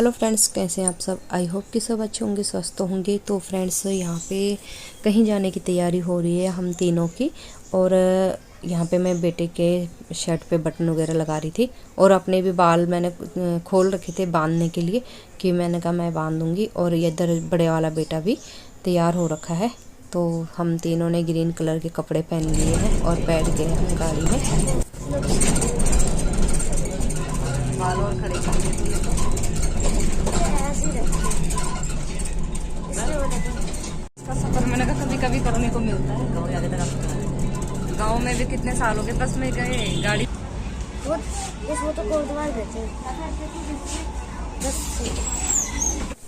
Hello friends, कैसे हैं आप सब। आई होप कि सब अच्छे होंगे, स्वस्थ होंगे। तो फ्रेंड्स, यहाँ पे कहीं जाने की तैयारी हो रही है हम तीनों की। और यहाँ पे मैं बेटे के शर्ट पे बटन वगैरह लगा रही थी और अपने भी बाल मैंने खोल रखे थे बांधने के लिए कि मैंने कहा मैं बांध दूँगी। और ये इधर बड़े वाला बेटा भी तैयार हो रखा है। तो हम तीनों ने ग्रीन कलर के कपड़े पहन लिए हैं और बैठ गए हम गाड़ी में। खड़े सफर मैंने कहा कभी कभी करने को मिलता है। गाँव जाके तक गाँव में भी कितने साल हो गए, बस में गए गाड़ी वो तो कोटवाल रहते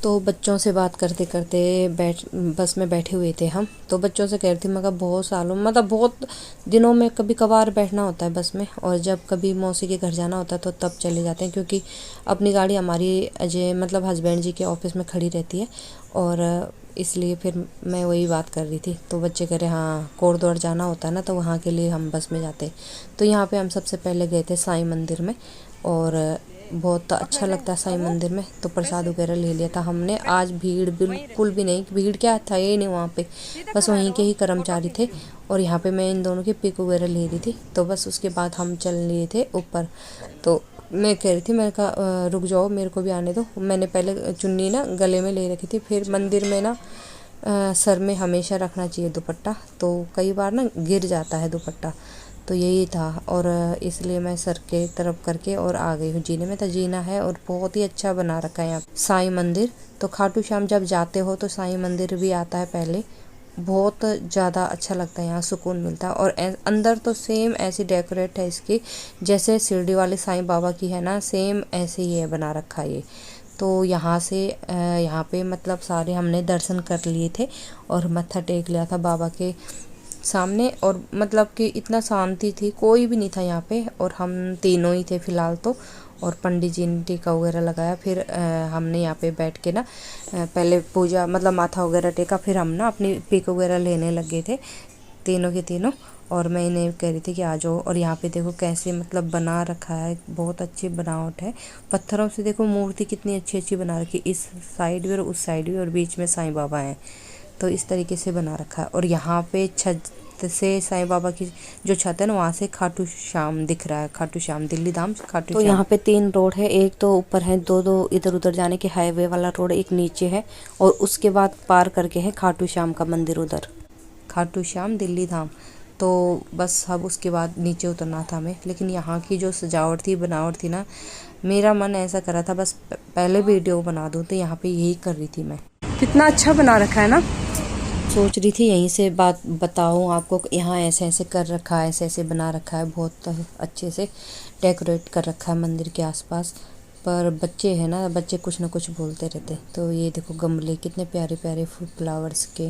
तो बच्चों से बात करते करते बस में बैठे हुए थे हम। तो बच्चों से कह रही थी मैं बहुत सालों मतलब बहुत दिनों में कभी कभार बैठना होता है बस में। और जब कभी मौसी के घर जाना होता है तो तब चले जाते हैं, क्योंकि अपनी गाड़ी हमारी अजय मतलब हस्बैंड जी के ऑफिस में खड़ी रहती है। और इसलिए फिर मैं वही बात कर रही थी। तो बच्चे कह रहे हाँ कोटद्वार जाना होता है ना, तो वहाँ के लिए हम बस में जाते। तो यहाँ पे हम सबसे पहले गए थे साईं मंदिर में और बहुत अच्छा लगता है साईं मंदिर में। तो प्रसाद वगैरह ले लिया था हमने। आज भीड़ बिल्कुल भी नहीं, भीड़ क्या था ये नहीं वहाँ पे, बस वहीं के ही कर्मचारी थे। और यहाँ पे मैं इन दोनों की पिक वगैरह ले रही थी। तो बस उसके बाद हम चल लिए थे ऊपर। तो मैं कह रही थी, मैंने कहा रुक जाओ मेरे को भी आने दो। मैंने पहले चुन्नी ना गले में ले रखी थी। फिर मंदिर में ना सर में हमेशा रखना चाहिए दुपट्टा, तो कई बार ना गिर जाता है दुपट्टा। तो यही था और इसलिए मैं सर के तरफ करके और आ गई हूँ जीने में। तो जीना है और बहुत ही अच्छा बना रखा है यहाँ साईं मंदिर। तो खाटू श्याम जब जाते हो तो साईं मंदिर भी आता है पहले। बहुत ज़्यादा अच्छा लगता है, यहाँ सुकून मिलता है। और अंदर तो सेम ऐसी डेकोरेट है इसकी जैसे शिरडी वाले साईं बाबा की है ना, सेम ऐसे ही है बना रखा है ये। तो यहाँ से यहाँ पे मतलब सारे हमने दर्शन कर लिए थे और मत्था टेक लिया था बाबा के सामने। और मतलब कि इतना शांति थी, कोई भी नहीं था यहाँ पे और हम तीनों ही थे फिलहाल तो। और पंडित जी ने टीका वगैरह लगाया। फिर हमने यहाँ पे बैठ के ना पहले पूजा मतलब माथा वगैरह टेका। फिर हम ना अपनी पिक वगैरह लेने लगे थे तीनों के तीनों। और मैं इन्हें कह रही थी कि आ जाओ। और यहाँ पे देखो कैसे मतलब बना रखा है, बहुत अच्छी बनावट है। पत्थरों से देखो मूर्ति कितनी अच्छी अच्छी बना रखी, इस साइड भी और उस साइड भी, और बीच में साईं बाबा हैं। तो इस तरीके से बना रखा है। और यहाँ पे छत से साईं बाबा की जो छत है ना, वहाँ से खाटू श्याम दिख रहा है। खाटू श्याम दिल्ली धाम खाटू श्याम। तो यहाँ पे 3 रोड है, एक तो ऊपर है, दो इधर उधर जाने के हाईवे वाला रोड, एक नीचे है और उसके बाद पार करके है खाटू श्याम का मंदिर उधर, खाटू श्याम दिल्ली धाम। तो बस अब उसके बाद नीचे उतरना था हमें। लेकिन यहाँ की जो सजावट थी बनावट थी ना, मेरा मन ऐसा कर रहा था बस पहले वीडियो बना दूँ। तो यहाँ पे यही कर रही थी मैं। कितना अच्छा बना रखा है ना। सोच रही थी यहीं से बात बताऊँ आपको, यहाँ ऐसे ऐसे कर रखा है, ऐसे ऐसे बना रखा है, बहुत अच्छे से डेकोरेट कर रखा है मंदिर के आसपास। पर बच्चे हैं ना, बच्चे कुछ ना कुछ बोलते रहते। तो ये देखो गमले कितने प्यारे प्यारे फ्लावर्स के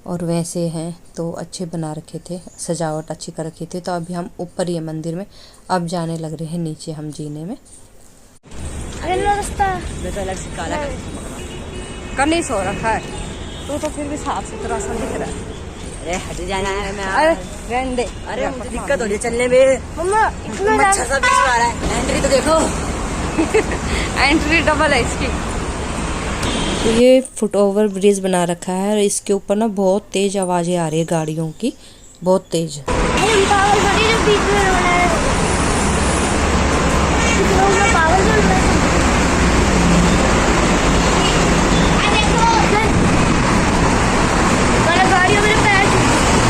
और वैसे हैं, तो अच्छे बना रखे थे, सजावट अच्छी कर रखी थी। तो अभी हम ऊपर ही है मंदिर में, अब जाने लग रहे हैं नीचे हम जीने में। कहीं सो रखा है तो फिर भी साफ सुथरा सा दिख रहा है। अरे हट जाना है मैं। अरे रहने दे। अरे मुझे दिक्कत हो रही है चलने में। मम्मा इतना मच्छर सा बीच में आ रहा है। एंट्री तो देखो। एंट्री डबल है इसकी। तो ये फुट ओवर ब्रिज बना रखा है और इसके ऊपर ना बहुत तेज आवाजें आ रही है गाड़ियों की, बहुत तेज।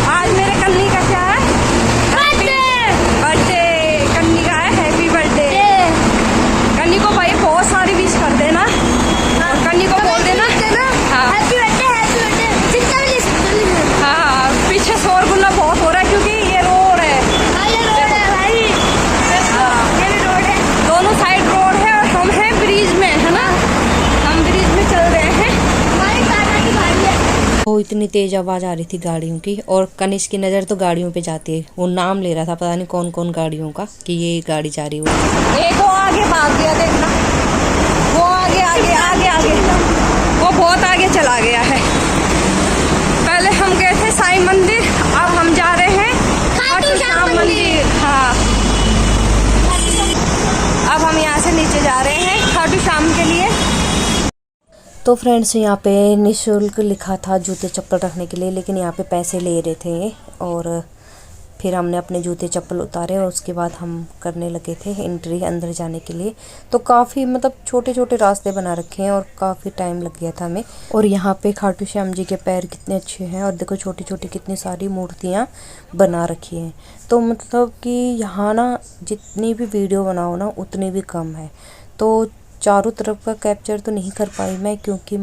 आज मेरे कन्नी का क्या है, बर्थडे कन्नी का है, हैप्पी बर्थडे। कन्नी को भाई बहुत सारी विश कर देना और कन्नी को बोल देना हाँ हाँ। पीछे शोर गुल्ला बहुत हो रहा है क्योंकि ये रोड है, दोनों साइड रोड है और हम हैं ब्रिज में, है ना, हम ब्रिज में चल रहे हैं। वो इतनी तेज आवाज आ रही थी गाड़ियों की और कनिष्क की नजर तो गाड़ियों पे जाती है। वो नाम ले रहा था पता नहीं कौन कौन गाड़ियों का कि ये गाड़ी जा रही है। एक वो आगे भाग गया, देखना वो आगे आगे आगे आगे, वो बहुत आगे चला गया है। पहले हम गए थे साईं मंदिर, अब हम जा रहे हैं खाटू श्याम मंदिर। हाँ, अब हम यहाँ से नीचे जा रहे हैं खाटू श्याम के लिए। तो फ्रेंड्स यहाँ पे निःशुल्क लिखा था जूते चप्पल रखने के लिए, लेकिन यहाँ पे पैसे ले रहे थे। और फिर हमने अपने जूते चप्पल उतारे और उसके बाद हम करने लगे थे एंट्री अंदर जाने के लिए। तो काफ़ी मतलब छोटे छोटे रास्ते बना रखे हैं और काफ़ी टाइम लग गया था हमें। और यहाँ पे खाटू श्याम जी के पैर कितने अच्छे हैं और देखो छोटी छोटी कितनी सारी मूर्तियाँ बना रखी हैं। तो मतलब कि यहाँ ना जितनी भी वीडियो बनाओ ना उतनी भी कम है। तो चारों तरफ का कैप्चर तो नहीं कर पाई मैं, क्योंकि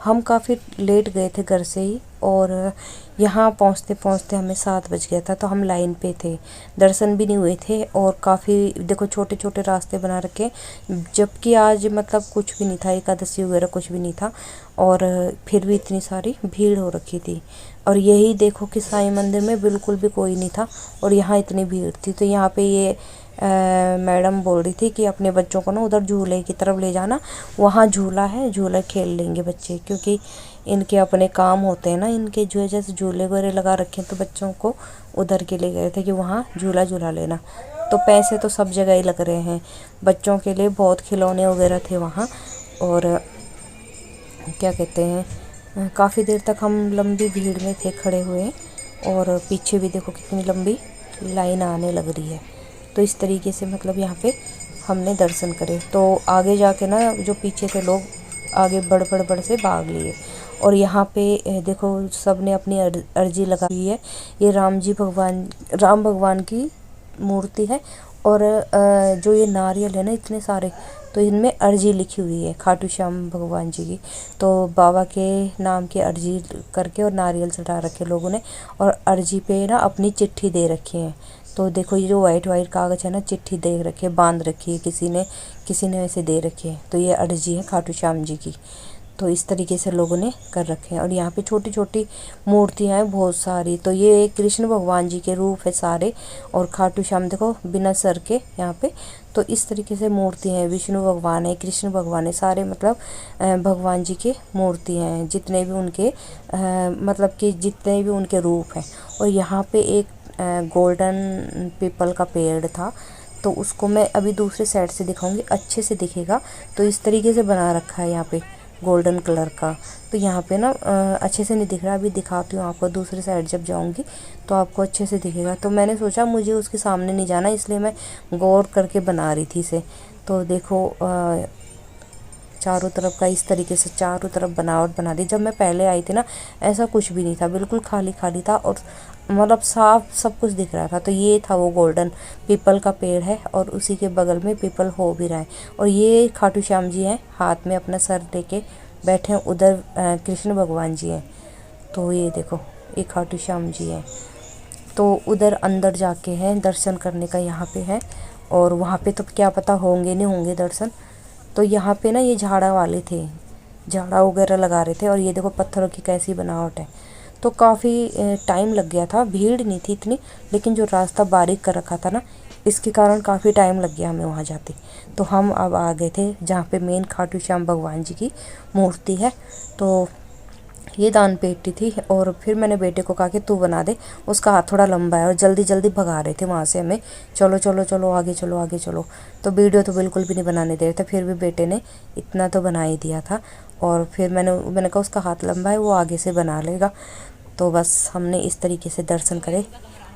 हम काफ़ी लेट गए थे घर से ही। और यहाँ पहुँचते पहुँचते हमें 7 बज गया था। तो हम लाइन पे थे, दर्शन भी नहीं हुए थे। और काफ़ी देखो छोटे छोटे रास्ते बना रखे, जबकि आज मतलब कुछ भी नहीं था, एकादशी वगैरह कुछ भी नहीं था। और फिर भी इतनी सारी भीड़ हो रखी थी। और यही देखो कि साईं मंदिर में बिल्कुल भी कोई नहीं था और यहाँ इतनी भीड़ थी। तो यहाँ पे ये मैडम बोल रही थी कि अपने बच्चों को ना उधर झूले की तरफ ले जाना, वहाँ झूला है, झूला खेल लेंगे बच्चे, क्योंकि इनके अपने काम होते हैं ना, इनके जो जैसे झूले वगैरह लगा रखे हैं। तो बच्चों को उधर के ले गए थे कि वहाँ झूला झूला लेना। तो पैसे तो सब जगह ही लग रहे हैं बच्चों के लिए, बहुत खिलौने वगैरह थे वहाँ। और क्या कहते हैं, काफ़ी देर तक हम लंबी भीड़ में थे खड़े हुए। और पीछे भी देखो कितनी लंबी लाइन आने लग रही है। तो इस तरीके से मतलब यहाँ पे हमने दर्शन करे। तो आगे जाके ना जो पीछे थे लोग आगे बढ़ से भाग लिए। और यहाँ पे देखो सब ने अपनी अर्जी लगा हुई है। ये राम भगवान की मूर्ति है। और जो ये नारियल है ना इतने सारे, तो इनमें अर्जी लिखी हुई है खाटू श्याम भगवान जी की। तो बाबा के नाम की अर्जी करके और नारियल चढ़ा रखे लोगों ने, और अर्जी पे ना अपनी चिट्ठी दे रखी है। तो देखो ये जो वाइट कागज़ है ना, चिट्ठी दे रखी है, बांध रखी है, किसी ने ऐसे दे रखी है। तो ये अर्जी है खाटू श्याम जी की। तो इस तरीके से लोगों ने कर रखे हैं। और यहाँ पे छोटी छोटी मूर्तियाँ हैं बहुत सारी। तो ये कृष्ण भगवान जी के रूप है सारे। और खाटू श्याम देखो बिना सर के यहाँ पे। तो इस तरीके से मूर्ति हैं, विष्णु भगवान है, कृष्ण भगवान है, सारे मतलब भगवान जी के मूर्ति हैं, जितने भी उनके मतलब कि जितने भी उनके रूप हैं। और यहाँ पे एक गोल्डन पीपल का पेड़ था, तो उसको मैं अभी दूसरे साइड से दिखाऊंगी, अच्छे से दिखेगा। तो इस तरीके से बना रखा है यहाँ पे गोल्डन कलर का। तो यहाँ पे ना अच्छे से नहीं दिख रहा, अभी दिखाती हूँ आपको, दूसरी साइड जब जाऊँगी तो आपको अच्छे से दिखेगा। तो मैंने सोचा मुझे उसके सामने नहीं जाना, इसलिए मैं गौर करके बना रही थी इसे। तो देखो चारों तरफ का इस तरीके से चारों तरफ बनावट बना दी। जब मैं पहले आई थी ना ऐसा कुछ भी नहीं था, बिल्कुल खाली खाली था और मतलब साफ सब कुछ दिख रहा था। तो ये था वो गोल्डन पीपल का पेड़ है और उसी के बगल में पीपल हो भी रहा है। और ये खाटू श्याम जी हैं, हाथ में अपना सर लेके बैठे हैं। उधर कृष्ण भगवान जी हैं। तो ये देखो ये खाटू श्याम जी हैं। तो उधर अंदर जाके हैं दर्शन करने का यहाँ पे है। और वहाँ पे तो क्या पता होंगे नहीं होंगे दर्शन। तो यहाँ पे ना ये झाड़ा वाले थे, झाड़ा वगैरह लगा रहे थे। और ये देखो पत्थरों की कैसी बनावट है। तो काफ़ी टाइम लग गया था, भीड़ नहीं थी इतनी, लेकिन जो रास्ता बारीक कर रखा था ना इसके कारण काफ़ी टाइम लग गया हमें वहाँ जाते। तो हम अब आ गए थे जहाँ पे मेन खाटू श्याम भगवान जी की मूर्ति है। तो ये दान पेटी थी। और फिर मैंने बेटे को कहा कि तू बना दे, उसका हाथ थोड़ा लंबा है और जल्दी जल्दी भगा रहे थे वहाँ से हमें, चलो चलो चलो आगे चलो आगे चलो। तो वीडियो तो बिल्कुल भी नहीं बनाने दे रहे थे, फिर भी बेटे ने इतना तो बना ही दिया था। और फिर मैंने कहा उसका हाथ लंबा है, वो आगे से बना लेगा। तो बस हमने इस तरीके से दर्शन करे।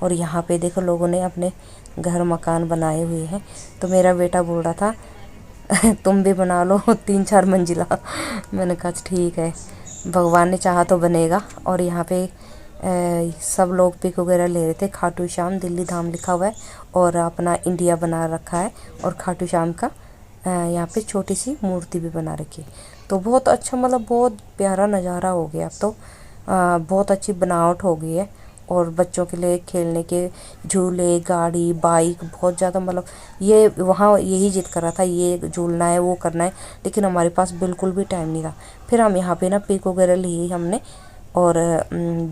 और यहाँ पे देखो लोगों ने अपने घर मकान बनाए हुए हैं। तो मेरा बेटा बोल रहा था तुम भी बना लो 3-4 मंजिला। मैंने कहा ठीक है, भगवान ने चाहा तो बनेगा। और यहाँ पे सब लोग पिक वगैरह ले रहे थे। खाटू श्याम दिल्ली धाम लिखा हुआ है और अपना इंडिया बना रखा है। और खाटू श्याम का यहाँ पे छोटी सी मूर्ति भी बना रखी है। तो बहुत अच्छा मतलब बहुत प्यारा नज़ारा हो गया। अब तो बहुत अच्छी बनावट हो गई है। और बच्चों के लिए खेलने के झूले, गाड़ी, बाइक बहुत ज़्यादा मतलब ये वहाँ यही जिद कर रहा था ये झूलना है वो करना है, लेकिन हमारे पास बिल्कुल भी टाइम नहीं था। फिर हम यहाँ पे ना पिक वगैरह ली हमने। और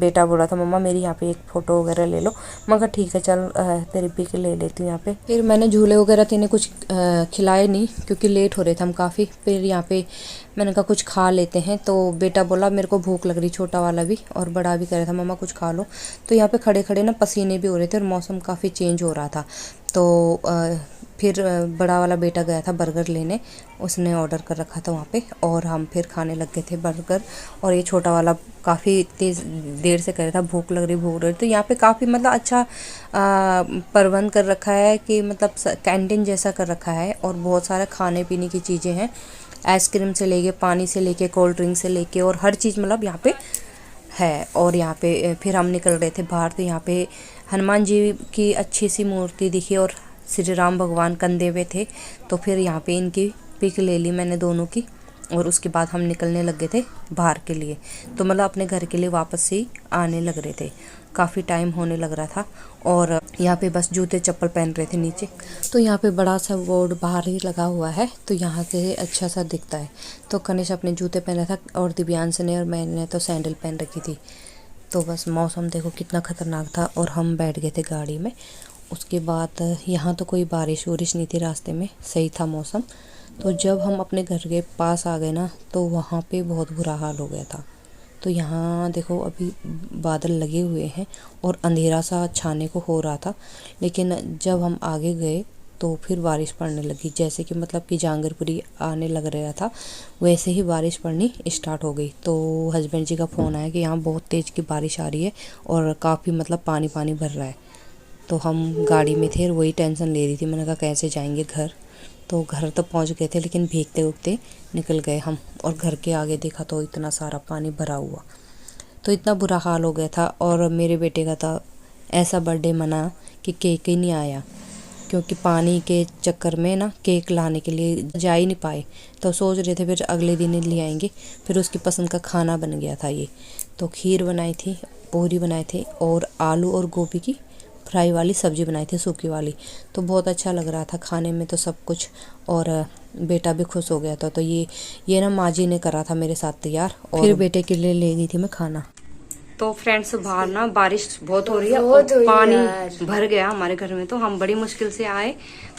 बेटा बोला था मम्मा मेरी यहाँ पे एक फ़ोटो वगैरह ले लो। मैं कहा ठीक है चल तेरी पिक ले लेती हूँ यहाँ पे। फिर मैंने झूले वगैरह तो इन्हें कुछ खिलाए नहीं, क्योंकि लेट हो रहे थे हम काफ़ी। फिर यहाँ पे मैंने कहा कुछ खा लेते हैं। तो बेटा बोला मेरे को भूख लग रही, छोटा वाला भी, और बड़ा भी कह रहा था मम्मा कुछ खा लो। तो यहाँ पे खड़े खड़े ना पसीने भी हो रहे थे और मौसम काफ़ी चेंज हो रहा था। तो फिर बड़ा वाला बेटा गया था बर्गर लेने, उसने ऑर्डर कर रखा था वहाँ पे, और हम फिर खाने लग गए थे बर्गर। और ये छोटा वाला काफ़ी तेज़ देर से कर रहा था, भूख लग रही। तो यहाँ पे काफ़ी मतलब अच्छा प्रबंध कर रखा है कि मतलब कैंटीन जैसा कर रखा है, और बहुत सारे खाने पीने की चीज़ें हैं, आइसक्रीम से लेके, पानी से लेके, कोल्ड ड्रिंक से लेके, और हर चीज़ मतलब यहाँ पे है। और यहाँ पे फिर हम निकल रहे थे बाहर, तो यहाँ पे हनुमान जी की अच्छी सी मूर्ति दिखी और श्री राम भगवान कंधे पे थे। तो फिर यहाँ पे इनकी पिक ले ली मैंने दोनों की, और उसके बाद हम निकलने लग गए थे बाहर के लिए। तो मतलब अपने घर के लिए वापस से ही आने लग रहे थे, काफ़ी टाइम होने लग रहा था। और यहाँ पे बस जूते चप्पल पहन रहे थे नीचे। तो यहाँ पे बड़ा सा बोर्ड बाहर ही लगा हुआ है, तो यहाँ से अच्छा सा दिखता है। तो कनिष अपने जूते पहना था, और दिव्यांश ने और मैंने तो सैंडल पहन रखी थी। तो बस मौसम देखो कितना ख़तरनाक था, और हम बैठ गए थे गाड़ी में। उसके बाद यहाँ तो कोई बारिश वारिश नहीं थी, रास्ते में सही था मौसम। तो जब हम अपने घर के पास आ गए ना, तो वहाँ पे बहुत बुरा हाल हो गया था। तो यहाँ देखो अभी बादल लगे हुए हैं और अंधेरा सा छाने को हो रहा था, लेकिन जब हम आगे गए तो फिर बारिश पड़ने लगी। जैसे कि मतलब कि जांगरपुरी आने लग रहा था, वैसे ही बारिश पड़नी स्टार्ट हो गई। तो हस्बैंड जी का फ़ोन आया कि यहाँ बहुत तेज़ की बारिश आ रही है और काफ़ी मतलब पानी पानी भर रहा है। तो हम गाड़ी में थे और वही टेंशन ले रही थी। मैंने कहा कैसे जाएंगे घर। तो घर तो पहुंच गए थे, लेकिन भीगते उगते निकल गए हम, और घर के आगे देखा तो इतना सारा पानी भरा हुआ। तो इतना बुरा हाल हो गया था। और मेरे बेटे का था ऐसा बर्थडे मना कि केक ही नहीं आया, क्योंकि पानी के चक्कर में ना केक लाने के लिए जा ही नहीं पाए। तो सोच रहे थे फिर अगले दिन ही ले आएंगे। फिर उसकी पसंद का खाना बन गया था ये। तो खीर बनाई थी, पूरी बनाए थे, और आलू और गोभी की फ्राई वाली सब्ज़ी बनाई थी, सूखी वाली। तो बहुत अच्छा लग रहा था खाने में तो सब कुछ, और बेटा भी खुश हो गया था। तो ये ना माँ जी ने करा था मेरे साथ तैयार, और फिर बेटे के लिए ले गई थी मैं खाना। तो फ्रेंड्स बाहर ना बारिश बहुत हो रही है, और पानी भर गया हमारे घर में। तो हम बड़ी मुश्किल से आए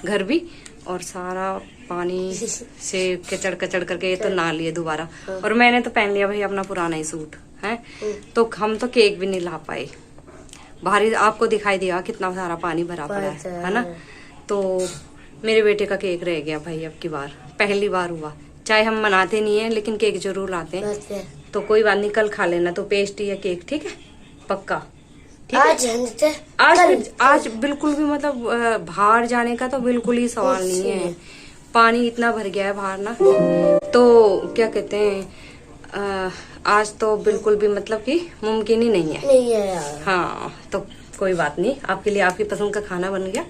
घर भी, और सारा पानी से कचड़ कचड़ करके ये तो नहा लिए दोबारा। और मैंने तो पहन लिया भाई अपना पुराना ही सूट है। तो हम तो केक भी नहीं ला पाए। बाहर आपको दिखाई दिया कितना सारा पानी भरा पड़ा है ना। तो मेरे बेटे का केक रह गया भाई, अब की बार पहली बार हुआ। चाहे हम मनाते नहीं है, लेकिन केक जरूर लाते हैं। तो कोई बात नहीं, कल खा लेना तो पेस्ट्री या केक, ठीक है पक्का। ठीक है आज बिल्कुल भी मतलब बाहर जाने का तो बिल्कुल ही सवाल नहीं है। पानी इतना भर गया है बाहर ना, तो क्या कहते हैं आज तो बिल्कुल भी मतलब कि मुमकिन ही नहीं है यार। हाँ तो कोई बात नहीं, आपके लिए आपकी पसंद का खाना बन गया,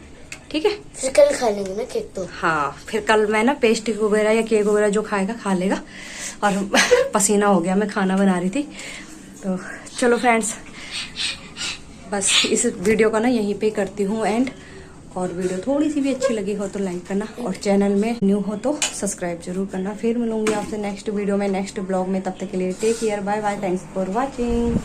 ठीक है। फिर कल खा लेंगे ना केक तो। हाँ फिर कल मैं ना पेस्ट्री वगैरह या केक वगैरह जो खाएगा खा लेगा। और पसीना हो गया, मैं खाना बना रही थी। तो चलो फ्रेंड्स, बस इस वीडियो का ना यहीं पे करती हूँ एंड। और वीडियो थोड़ी सी भी अच्छी लगी हो तो लाइक करना, और चैनल में न्यू हो तो सब्सक्राइब जरूर करना। फिर मिलूंगी आपसे नेक्स्ट वीडियो में, नेक्स्ट ब्लॉग में। तब तक के लिए take care, bye bye, thanks for watching.